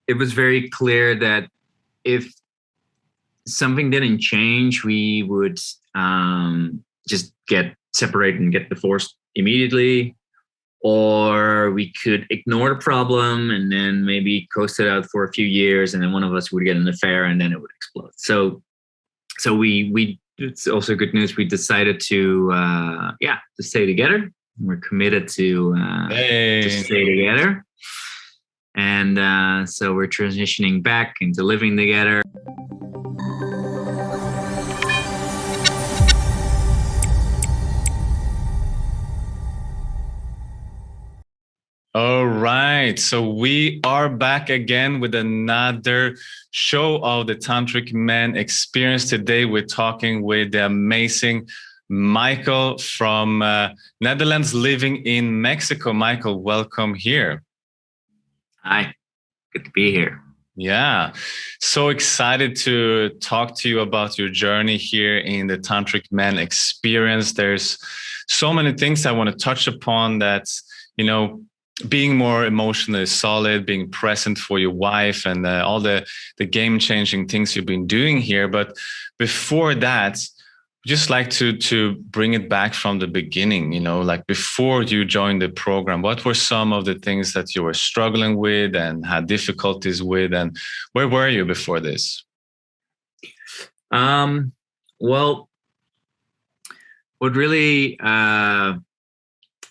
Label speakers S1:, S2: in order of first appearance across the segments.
S1: it was very clear that if something didn't change, we would just get separated and get divorced immediately, or we could ignore the problem and then maybe coast it out for a few years, and then one of us would get an affair and then it would explode. So we it's also good news. We decided to stay together. We're committed to stay together, and so we're transitioning back into living together.
S2: All right. So we are back again with another show of the Tantric Men Experience. Today, we're talking with the amazing Micheal from Netherlands, living in Mexico. Micheal, welcome here.
S1: Hi, good to be here.
S2: Yeah. So excited to talk to you about your journey here in the Tantric Men Experience. There's so many things I want to touch upon that, being more emotionally solid, being present for your wife, and all the game-changing things you've been doing here. But before that, just like to bring it back from the beginning, like before you joined the program, what were some of the things that you were struggling with and had difficulties with, and where were you before this?
S1: Well, what really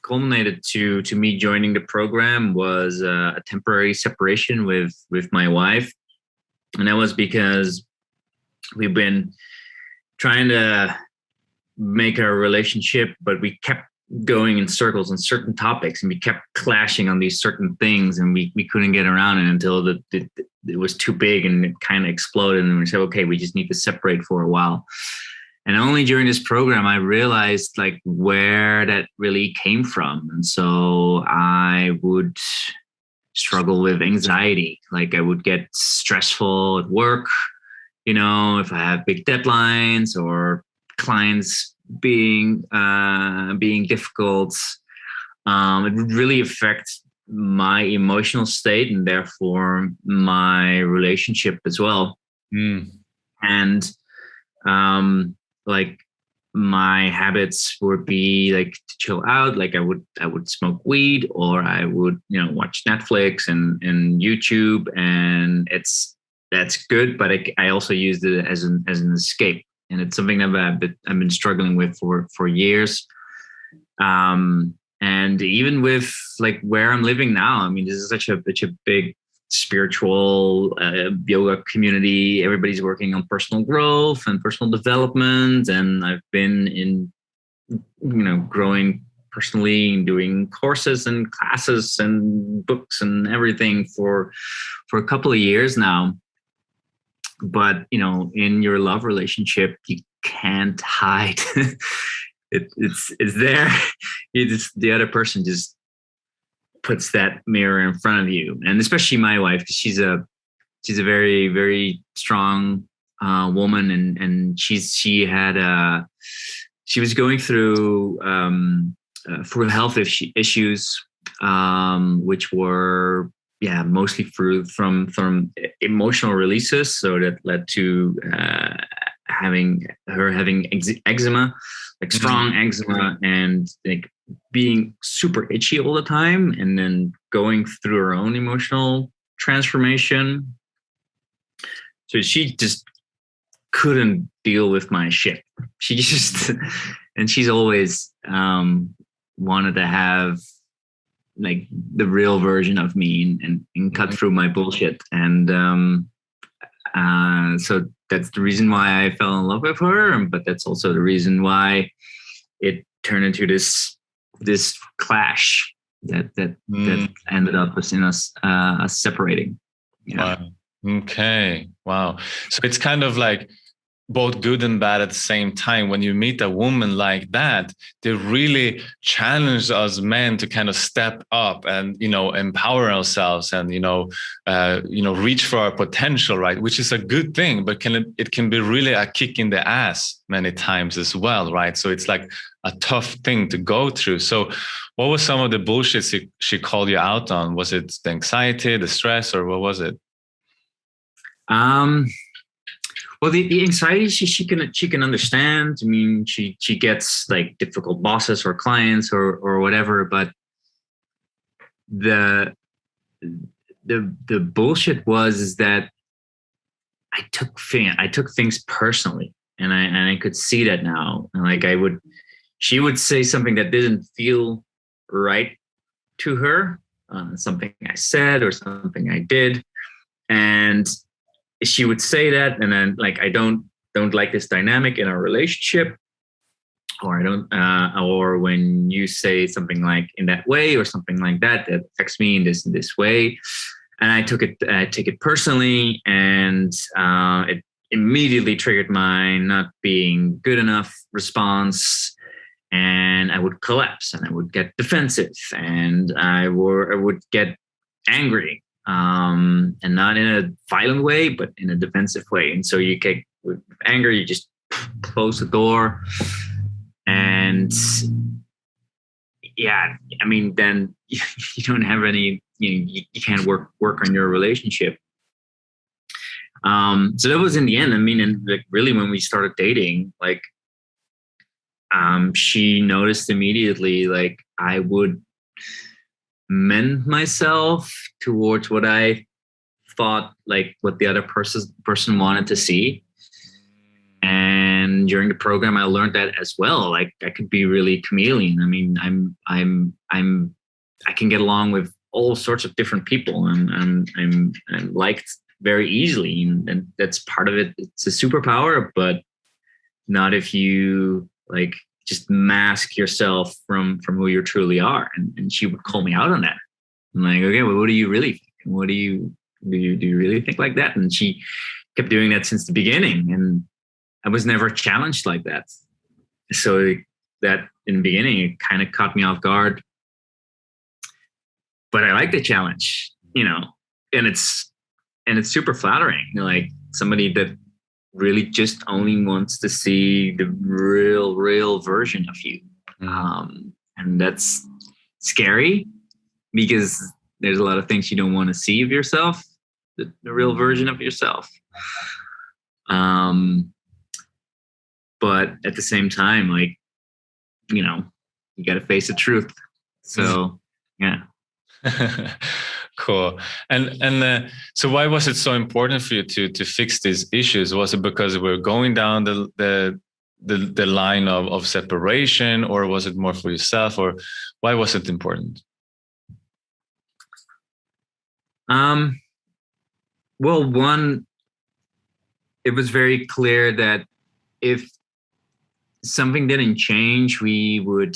S1: culminated to me joining the program was a temporary separation with my wife, and that was because we've been trying to make our relationship, but we kept going in circles on certain topics, and we kept clashing on these certain things, and we couldn't get around it until it was too big and it kind of exploded, and we said, okay, we just need to separate for a while. And only during this program, I realized like where that really came from. And so I would struggle with anxiety. Like I would get stressful at work, if I have big deadlines or clients being difficult. It would really affect my emotional state and therefore my relationship as well. And like my habits would be like to chill out. Like I would smoke weed, or I would, watch Netflix and YouTube, and that's good. But I also used it as an escape, and it's something that I've been struggling with for years. And even with like where I'm living now, I mean, this is such a big spiritual yoga community. Everybody's working on personal growth and personal development, and I've been in growing personally and doing courses and classes and books and everything for a couple of years now. But in your love relationship, you can't hide. It's there. The other person just puts that mirror in front of you, and especially my wife, because she's a very, very strong woman, and she was going through for health issues, which were mostly from emotional releases. So that led to having eczema, like strong eczema, and like being super itchy all the time, and then going through her own emotional transformation. So she just couldn't deal with my shit. She just, and she's always wanted to have like the real version of me and cut through my bullshit. And so that's the reason why I fell in love with her. But that's also the reason why it turned into this clash that ended up in us separating.
S2: Wow. Okay. Wow. So it's kind of like both good and bad at the same time. When you meet a woman like that, they really challenge us men to kind of step up and, empower ourselves and, reach for our potential, right? Which is a good thing, but it can be really a kick in the ass many times as well, right? So it's like a tough thing to go through. So what was some of the bullshit she called you out on? Was it the anxiety, the stress, or what was it?
S1: Um, well, the anxiety she can understand. I mean, she gets like difficult bosses or clients or whatever, but the the bullshit was is that I took things personally, and I could see that now. And like she would say something that didn't feel right to her, something I said or something I did, and she would say that, and then like I don't like this dynamic in our relationship, or I don't, or when you say something like in that way or something like that that affects me in this way, and I take it personally, and it immediately triggered my not being good enough response, and I would collapse, and I would get defensive, and I would get angry, and not in a violent way, but in a defensive way. And so you get with anger, you just close the door, and yeah, I mean, then you don't have any, you can't work on your relationship. So that was in the end. I mean, and like really when we started dating, like, she noticed immediately, like I would mend myself towards what I thought, like what the other person wanted to see. And during the program, I learned that as well. Like I could be really chameleon. I mean, I can get along with all sorts of different people, and I'm liked very easily, and that's part of it. It's a superpower, but not if you like just mask yourself from who you truly are. And she would call me out on that. I'm like, okay, well, what do you really think? What do you really think like that? And she kept doing that since the beginning, and I was never challenged like that. So that in the beginning, it kind of caught me off guard. But I like the challenge, and it's super flattering. Like somebody that really just only wants to see the real version of you. And that's scary because there's a lot of things you don't want to see of yourself, the real version of yourself. But at the same time, like, you got to face the truth. So, yeah.
S2: Cool. And so why was it so important for you to fix these issues? Was it because we're going down the line of separation, or was it more for yourself, or why was it important?
S1: Well, one, it was very clear that if something didn't change, we would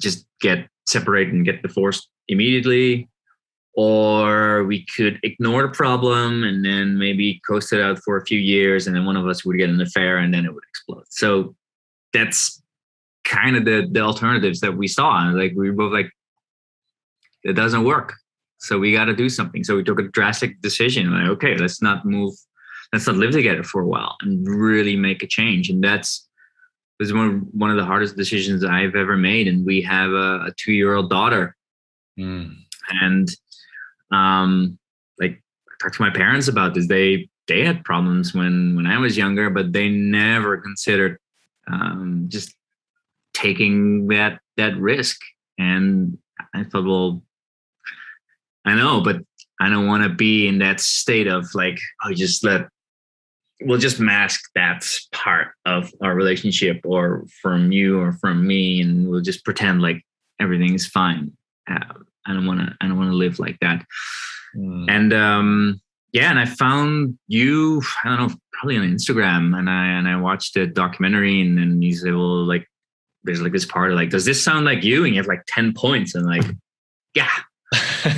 S1: just get separated and get divorced immediately, or we could ignore the problem and then maybe coast it out for a few years, and then one of us would get an affair and then it would explode. So that's kind of the alternatives that we saw. Like we were both like, it doesn't work, so we got to do something. So we took a drastic decision, like, okay, let's not live together for a while and really make a change. And was one of the hardest decisions I've ever made. And we have a 2-year-old daughter. And like I talked to my parents about this. They had problems when I was younger, but they never considered just taking that risk. And I thought, well, I know, but I don't want to be in that state of like, we'll just mask that part of our relationship, or from you or from me, and we'll just pretend like everything is fine. I don't want to live like that. And and I found you, I don't know, probably on Instagram, and I watched the documentary, and then you said, well, like there's like this part of like, does this sound like you? And you have like 10 points, and like, yeah.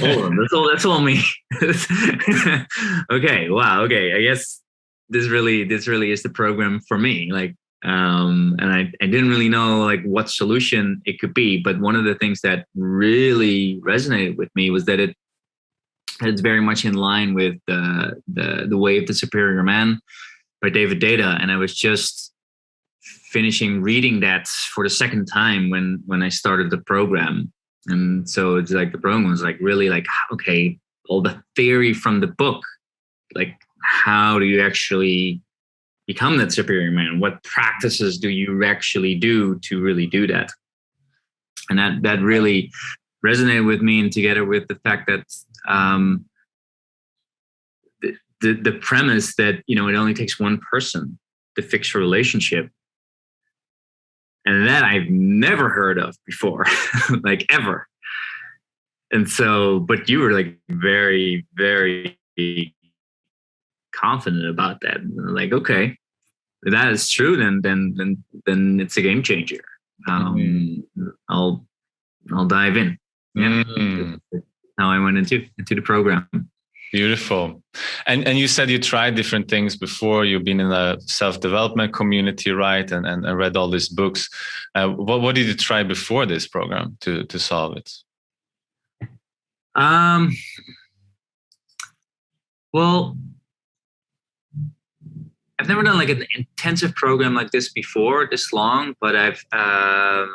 S1: Oh, that's all me. Okay, wow, okay, I guess this really is the program for me. Like, and I didn't really know like what solution it could be, but one of the things that really resonated with me was that it's very much in line with the Way of the Superior Man by David Deida. And I was just finishing reading that for the second time when I started the program. And so it's like the program was like really like, okay, all the theory from the book like, how do you actually become that superior man? What practices do you actually do to really do that? And that really resonated with me, and together with the fact that the premise that, it only takes one person to fix a relationship. And that I've never heard of before, like ever. And so, but you were like very, very confident about that. Like, okay, if that is true, then it's a game changer. I'll dive in. Yeah. That's how I went into the program.
S2: Beautiful. And you said you tried different things before. You've been in a self-development community, right? And read all these books. What did you try before this program to solve it?
S1: Well, I've never done like an intensive program like this before, this long, but I've I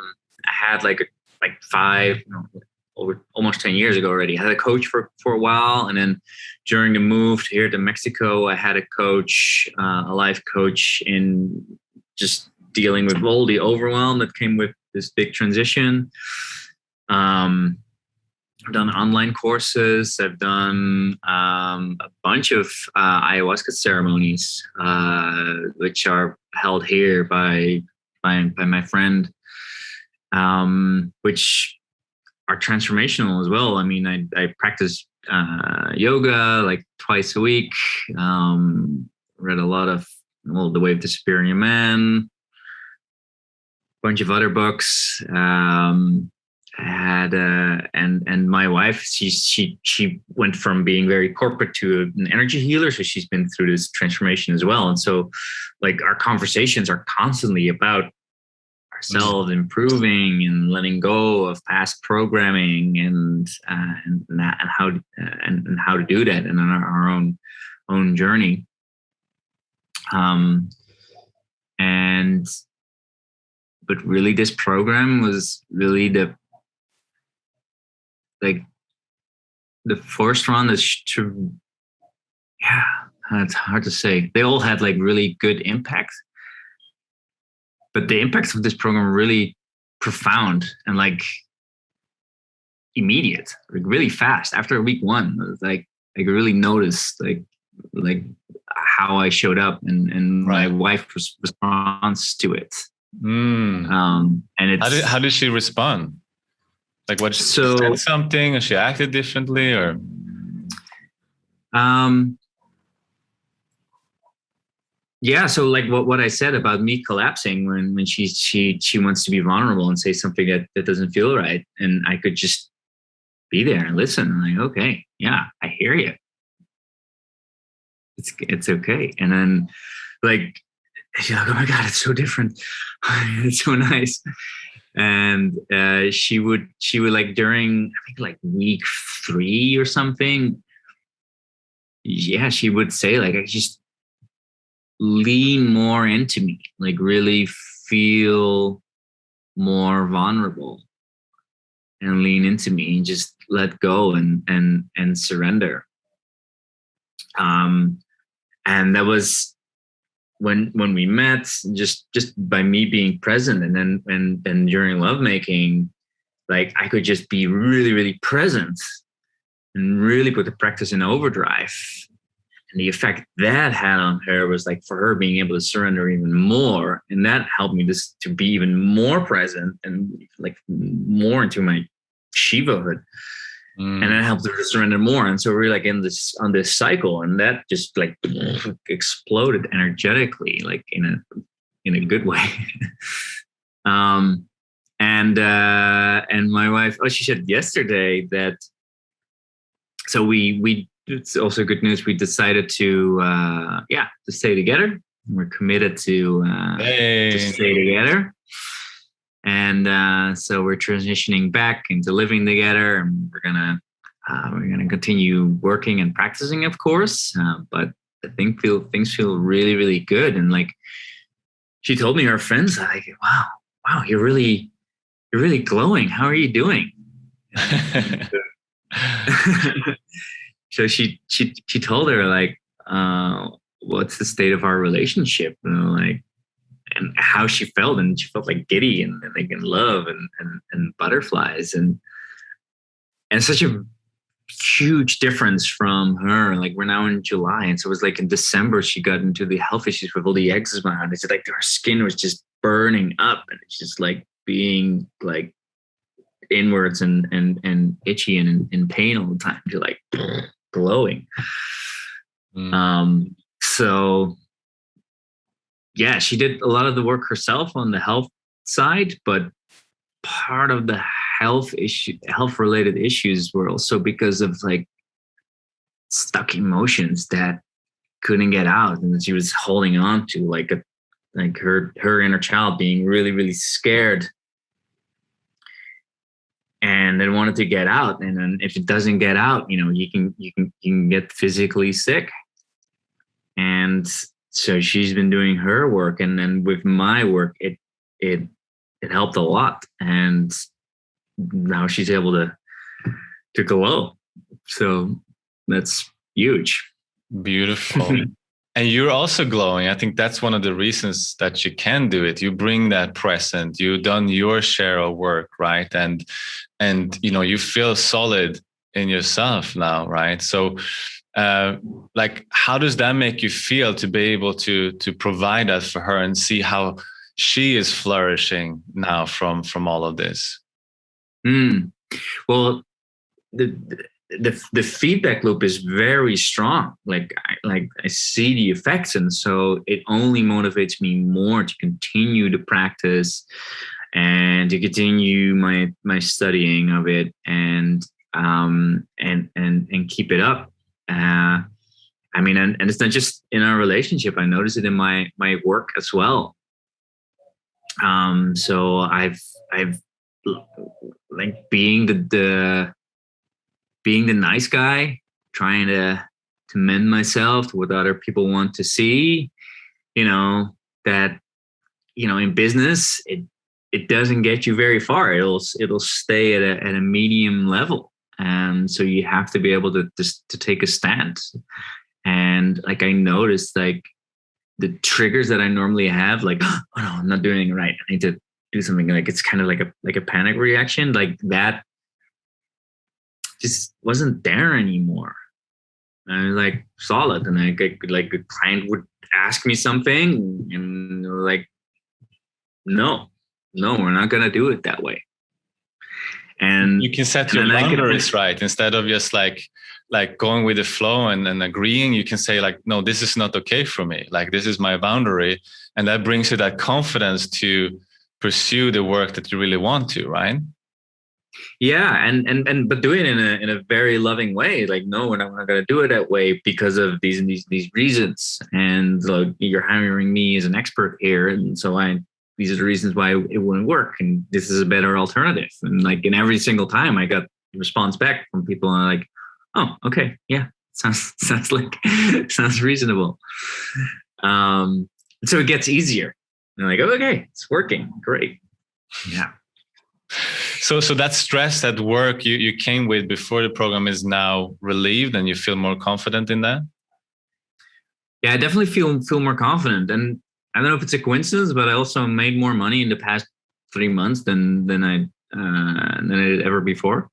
S1: had like 5, over almost 10 years ago already. I had a coach for a while, and then during the move here to Mexico, I had a coach, a life coach, in just dealing with all the overwhelm that came with this big transition. I've done online courses. I've done a bunch of ayahuasca ceremonies, which are held here by my friend, which are transformational as well. I mean, I practice yoga like twice a week. Read a lot of The Way of the Superior Man, a bunch of other books. I had and my wife, she went from being very corporate to an energy healer, so she's been through this transformation as well. And so, like, our conversations are constantly about ourselves improving and letting go of past programming and how to do that, and on our own journey. But really, this program was really the first one that's true. Yeah, it's hard to say. They all had like really good impact, but the impacts of this program are really profound and like immediate, like really fast. After week 1, it was like I could really notice like how I showed up and my wife's response to it. And it's
S2: how did she respond? Like, what, she said something, or she acted differently, or?
S1: Yeah. So like what I said about me collapsing when she wants to be vulnerable and say something that doesn't feel right, and I could just be there and listen. I'm like, okay, yeah, I hear you. It's okay. And then like, she's like, oh my God, it's so different. It's so nice. And she would like during, I think like week 3 or something. Yeah, she would say like, I just lean more into me, like really feel more vulnerable and lean into me and just let go and surrender. And that was when we met, just by me being present, and then during lovemaking, like I could just be really, really present and really put the practice in overdrive. And the effect that had on her was like for her being able to surrender even more, and that helped me to be even more present and like more into my Shivahood. And that helped her to surrender more. And so we're like on this cycle, and that just like exploded energetically, like in a good way. And my wife, she said yesterday that, so we it's also good news. We decided to stay together. We're committed to stay together. And so we're transitioning back into living together, and we're gonna continue working and practicing, of course. But I think things feel really, really good. And like she told me, her friends are like, wow, you're really glowing. How are you doing? So she told her like, what's the state of our relationship, like, and how she felt, and she felt like giddy and like in love and butterflies, and such a huge difference from her. Like, we're now in July, and so it was like in December she got into the health issues with all the eczema, and it's like her skin was just burning up, and it's just like being like inwards and itchy and in pain all the time. You're like glowing. So yeah, she did a lot of the work herself on the health side, but part of the health related issues were also because of like stuck emotions that couldn't get out, and she was holding on to like her inner child being really, really scared and then wanted to get out. And then if it doesn't get out, you can get physically sick. And so she's been doing her work, and then with my work, it helped a lot. And now she's able to glow. So that's huge.
S2: Beautiful. And you're also glowing. I think that's one of the reasons that you can do it. You bring that present. You've done your share of work, right? And you feel solid in yourself now, right? So like, how does that make you feel to be able to provide that for her and see how she is flourishing now from all of this?
S1: Well, the feedback loop is very strong. Like I see the effects, and so it only motivates me more to continue to practice and to continue my studying of it, and keep it up. I mean, and it's not just in our relationship. I notice it in my work as well. So I've like being the nice guy, trying to mend myself to what other people want to see, that, in business, it doesn't get you very far. It'll stay at a medium level. And so you have to be able to take a stand. And like, I noticed like the triggers that I normally have, like, oh no, I'm not doing it right, I need to do something. Like, it's kind of like a panic reaction, like that just wasn't there anymore. I was like solid, and like a client would ask me something, and like, no, we're not gonna do it that way. And
S2: you can set your boundaries, right? Instead of just like going with the flow and agreeing, you can say like, no, this is not okay for me. Like, this is my boundary, and that brings you that confidence to pursue the work that you really want to, right?
S1: Yeah, but do it in a very loving way. Like, no, we're not going to do it that way because of these reasons. And like, you're hiring me as an expert here, and so these are the reasons why it wouldn't work, and this is a better alternative. And like, in every single time, I got a response back from people, and I'm like, oh, okay, yeah, sounds like sounds reasonable. So it gets easier. And I'm like, oh, okay, it's working, great, yeah.
S2: So that stress at work you came with before the program is now relieved, and you feel more confident in that?
S1: Yeah, I definitely feel more confident. And I don't know if it's a coincidence, but I also made more money in the past 3 months than I did ever before.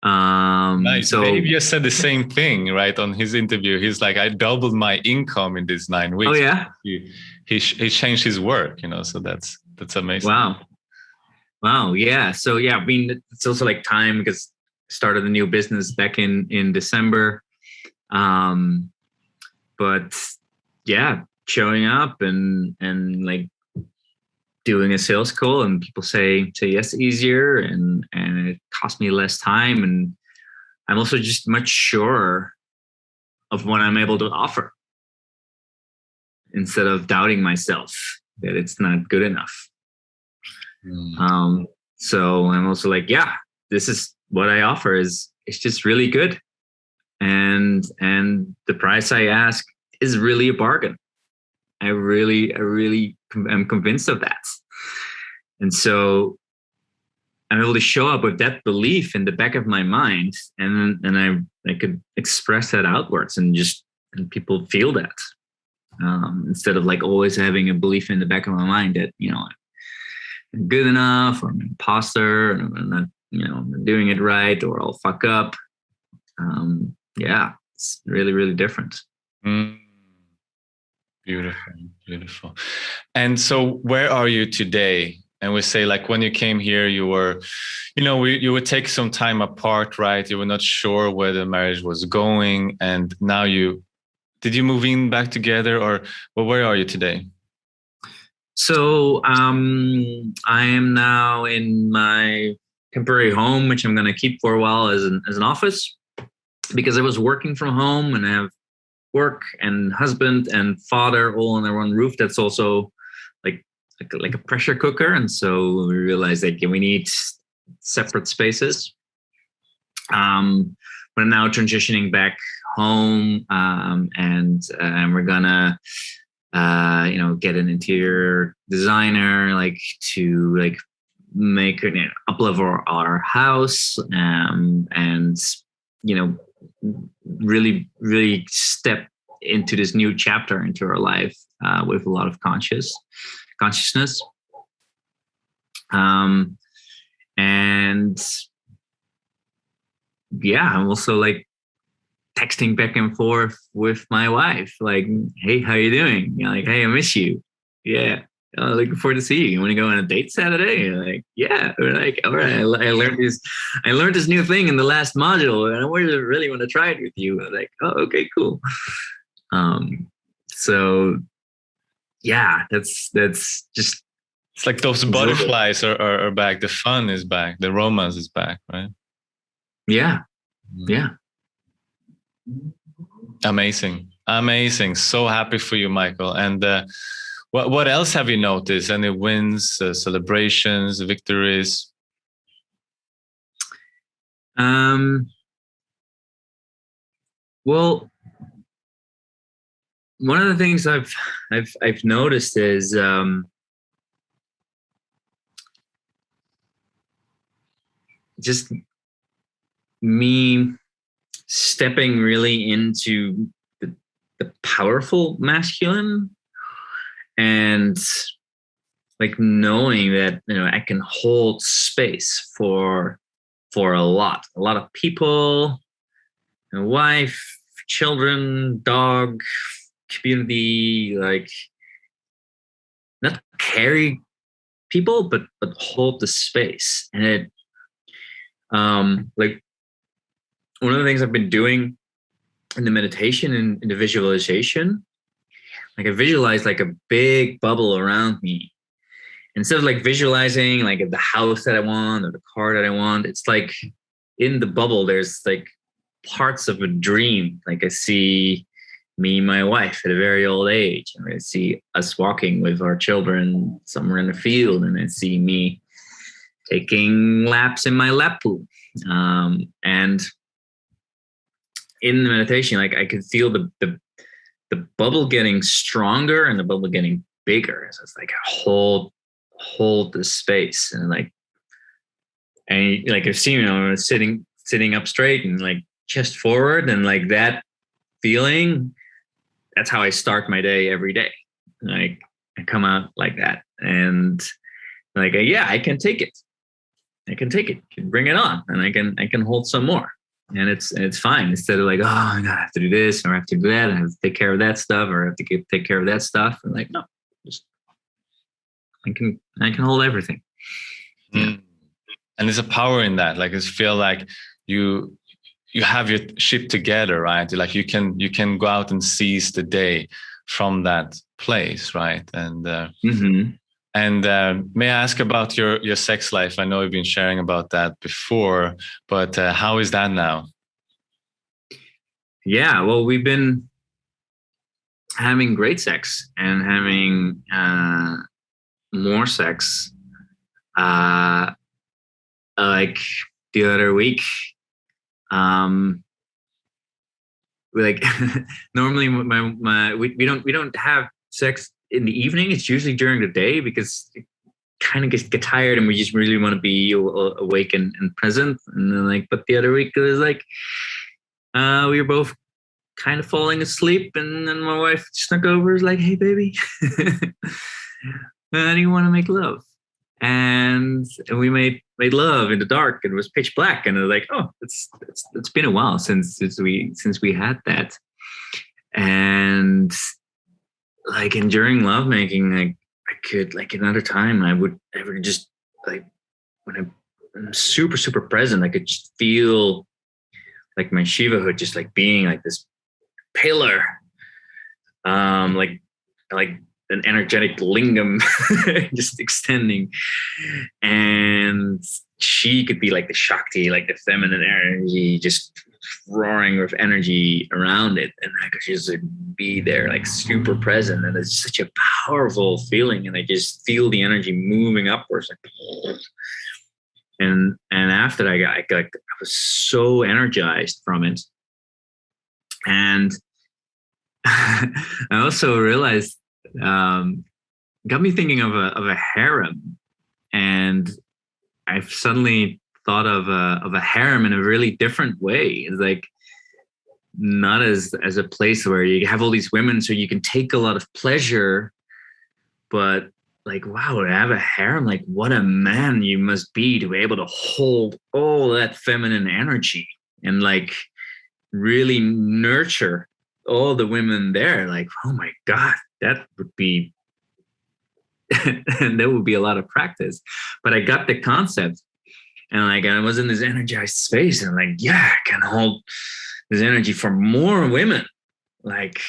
S2: Nice.
S1: So
S2: Dave just said the same thing, right? On his interview, he's like, I doubled my income in these 9 weeks.
S1: Oh yeah.
S2: He changed his work, so that's amazing.
S1: Wow. Yeah. So yeah, I mean, it's also like time, because I started a new business back in December. But yeah, showing up and like doing a sales call, and people say yes easier, and it cost me less time, and I'm also just much surer of what I'm able to offer, instead of doubting myself that it's not good enough. So I'm also like, yeah, this is what I offer it's just really good, and the price I ask is really a bargain. I really am convinced of that. And so I'm able to show up with that belief in the back of my mind, and I could express that outwards, and just and people feel that, instead of like always having a belief in the back of my mind that, you know, I'm good enough, or I'm an imposter, and I'm not, you know, I'm not doing it right, or I'll fuck up. Yeah, it's really, really different.
S2: Mm. Beautiful, beautiful. And so where are you today? And we say, like, when you came here, you were, you know, you would take some time apart, right? You were not sure where the marriage was going. And now did you move in back together, or well, where are you today?
S1: So I am now in my temporary home, which I'm going to keep for a while as an office, because I was working from home and I have work and husband and father all under one roof. That's also like a pressure cooker. And so we realized that we need separate spaces. We're now transitioning back home, and we're gonna get an interior designer, like, to like make an up-level our house, and you know, really, really step into this new chapter into our life, with a lot of consciousness. And yeah, I'm also like texting back and forth with my wife, like, hey, how you doing? You know, like, hey, I miss you. Yeah. Looking forward to see you. You want to go on a date Saturday? You're like, yeah. We're like, all right. I learned this new thing in the last module, and I really want to try it with you. I'm like, oh, okay, cool. So yeah, that's just,
S2: it's like those butterflies are back. The fun is back. The romance is back, right?
S1: Yeah. Yeah.
S2: Amazing. So happy for you, Micheal. And what else have you noticed? Any wins, celebrations, victories?
S1: Well, one of the things I've noticed is just me stepping really into the powerful masculine, and like knowing that, you know, I can hold space for a lot of people, a wife, children, dog, community, like not carry people, but hold the space. And it, like, one of the things I've been doing in the meditation and in the visualization, like I visualize like a big bubble around me. Instead of like visualizing like the house that I want or the car that I want, it's like in the bubble, there's like parts of a dream. Like I see me and my wife at a very old age, and I see us walking with our children somewhere in the field, and I see me taking laps in my lap pool. And in the meditation, like I could feel the bubble getting stronger and the bubble getting bigger. So it's like hold the space, and like I've seen, you know, sitting up straight and like chest forward, and like that feeling, that's how I start my day every day. Like I come out like that, and like, yeah, I can take it. Bring it on, and I can hold some more. And it's fine. Instead of like, oh, I have to do this, or I have to do that, I have to take care of that stuff, or I have to take care of that stuff. And like, no, just I can hold everything.
S2: Yeah. And there's a power in that. Like, it's feel like you have your shit together, right? Like you can go out and seize the day from that place, right? And and may I ask about your sex life? I know you've been sharing about that before, but how is that now?
S1: Yeah, well, we've been having great sex and having more sex. Like the other week, like normally we don't have sex in the evening. It's usually during the day, because it kind of get tired and we just really want to be awake and present. And then like, but the other week it was like we were both kind of falling asleep, and then my wife snuck over, is like, "Hey, baby, how do you want to make love?" And we made love in the dark, and it was pitch black, and I was like, "Oh, it's been a while since we had that." And like, and during lovemaking, like, I could, like, another time I would just, like, when I'm super present, I could just feel like my Shivahood just like being like this pillar, like an energetic lingam, just extending. And she could be like the Shakti, like the feminine energy, just roaring with energy around it, and I could just like be there, like super present, and it's such a powerful feeling, and I just feel the energy moving upwards, like, and after that, I was so energized from it. And I also realized, got me thinking of a harem, and I've suddenly thought of a harem in a really different way. It's like, not as a place where you have all these women so you can take a lot of pleasure, but like, wow, to have a harem, like, what a man you must be to be able to hold all that feminine energy and like really nurture all the women there. Like, oh my God, that would be and there would be a lot of practice. But I got the concept, and like, I was in this energized space, and like, yeah, I can hold this energy for more women. Like,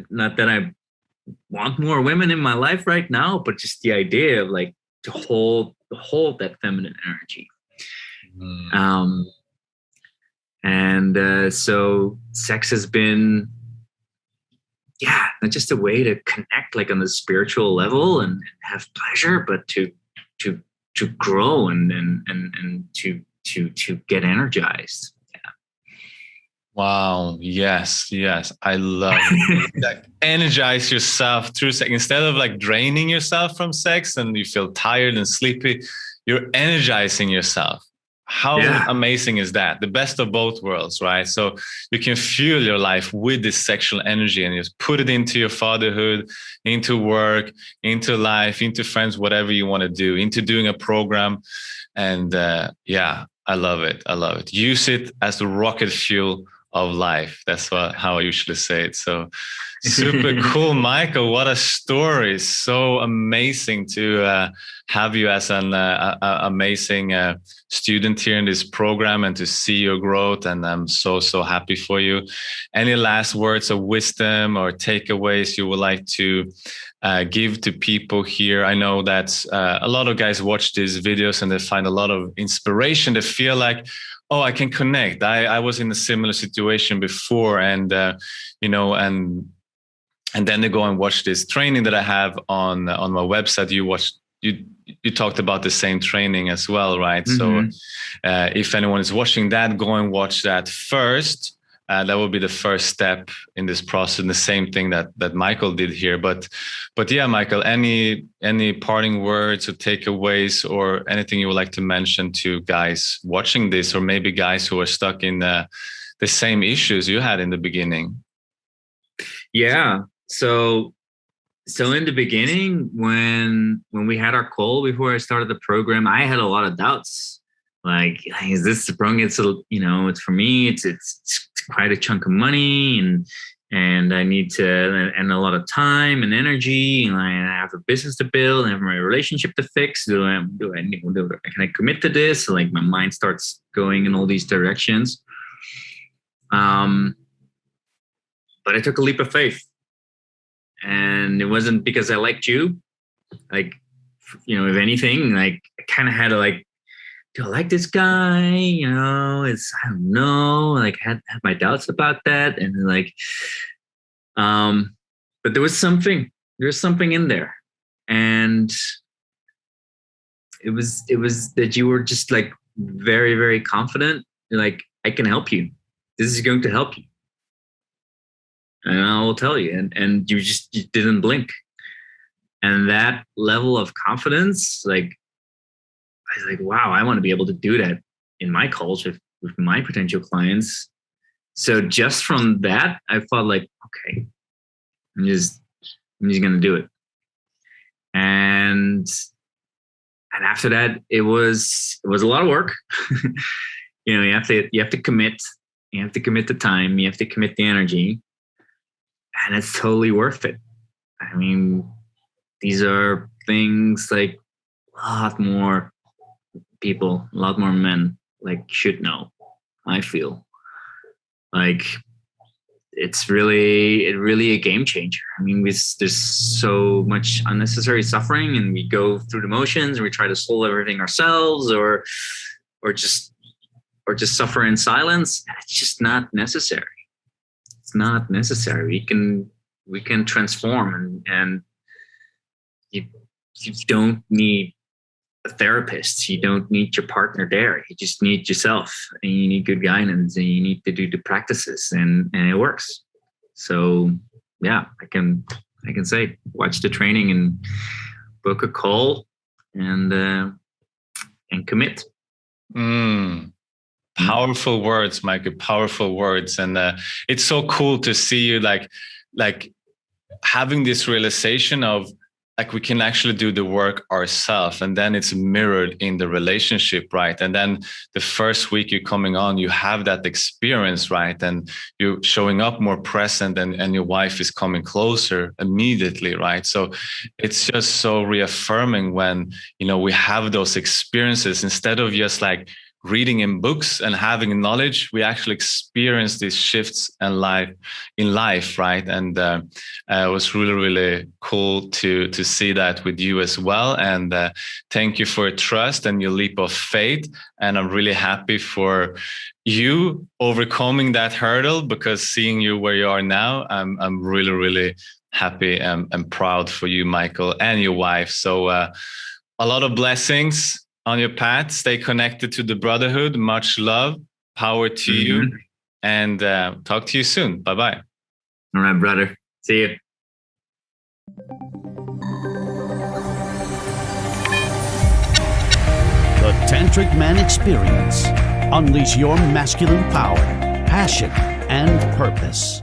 S1: not that I want more women in my life right now, but just the idea of like to hold that feminine energy. So sex has been, yeah, not just a way to connect like on the spiritual level and have pleasure, but to grow and to get energized.
S2: Wow. Yes. I love it. Like, energize yourself through sex. Instead of like draining yourself from sex and you feel tired and sleepy, you're energizing yourself. How amazing is that? The best of both worlds, right? So you can fuel your life with this sexual energy and just put it into your fatherhood, into work, into life, into friends, whatever you want to do, into doing a program. And yeah, I love it. Use it as the rocket fuel of life. That's how I usually say it. So super cool, Micheal. What a story. So amazing to have you as an amazing student here in this program and to see your growth. And I'm so happy for you. Any last words of wisdom or takeaways you would like to give to people here? I know that a lot of guys watch these videos and they find a lot of inspiration. They feel like, oh, I can connect. I was in a similar situation before, and and then they go and watch this training that I have on my website. You talked about the same training as well, right? Mm-hmm. So if anyone is watching that, go and watch that first. That will be the first step in this process, and the same thing that Micheal did here. But yeah, Micheal, any parting words or takeaways or anything you would like to mention to guys watching this, or maybe guys who are stuck in the same issues you had in the beginning?
S1: Yeah. So in the beginning, when we had our call before I started the program, I had a lot of doubts. Like, is this the program? It's it's for me. It's quite a chunk of money, and I need to, and a lot of time and energy, and I have a business to build, and I have my relationship to fix. Can I commit to this? So like, my mind starts going in all these directions. But I took a leap of faith, and it wasn't because I liked you. Like, if anything, like, I kind of had to like, do I like this guy? I don't know. Like, had my doubts about that, and like, but there was something in there, and it was that you were just like very, very confident. You're like, I can help you. This is going to help you, and I will tell you. And you didn't blink, and that level of confidence, like, I was like, wow, I want to be able to do that in my calls with my potential clients. So just from that, I felt like, okay, I'm just gonna do it. And after that, it was a lot of work. You have to commit. You have to commit the time. You have to commit the energy, and it's totally worth it. I mean, these are things like a lot more people, a lot more men like should know. I feel like it's really a game changer. I mean, there's so much unnecessary suffering, and we go through the motions, and we try to solve everything ourselves, or just suffer in silence. It's just not necessary. It's not necessary. We can transform, and you don't need a therapist. You don't need your partner there. You just need yourself, and you need good guidance, and you need to do the practices, and it works. So yeah, I can say, watch the training and book a call and commit.
S2: Powerful words, Micheal, powerful words. And it's so cool to see you like having this realization of like we can actually do the work ourselves, and then it's mirrored in the relationship, right? And then the first week you're coming on, you have that experience, right? And you're showing up more present, and your wife is coming closer immediately, right? So it's just so reaffirming when, you know, we have those experiences instead of just like reading in books and having knowledge. We actually experience these shifts in life, right? And it was really, really cool to see that with you as well. And thank you for your trust and your leap of faith. And I'm really happy for you overcoming that hurdle, because seeing you where you are now, I'm really, really happy and proud for you, Micheal, and your wife. So a lot of blessings on your path. Stay connected to the brotherhood. Much love, power to you, and talk to you soon. Bye-bye.
S1: All right, brother. See you.
S3: The Tantric Man Experience. Unleash your masculine power, passion, and purpose.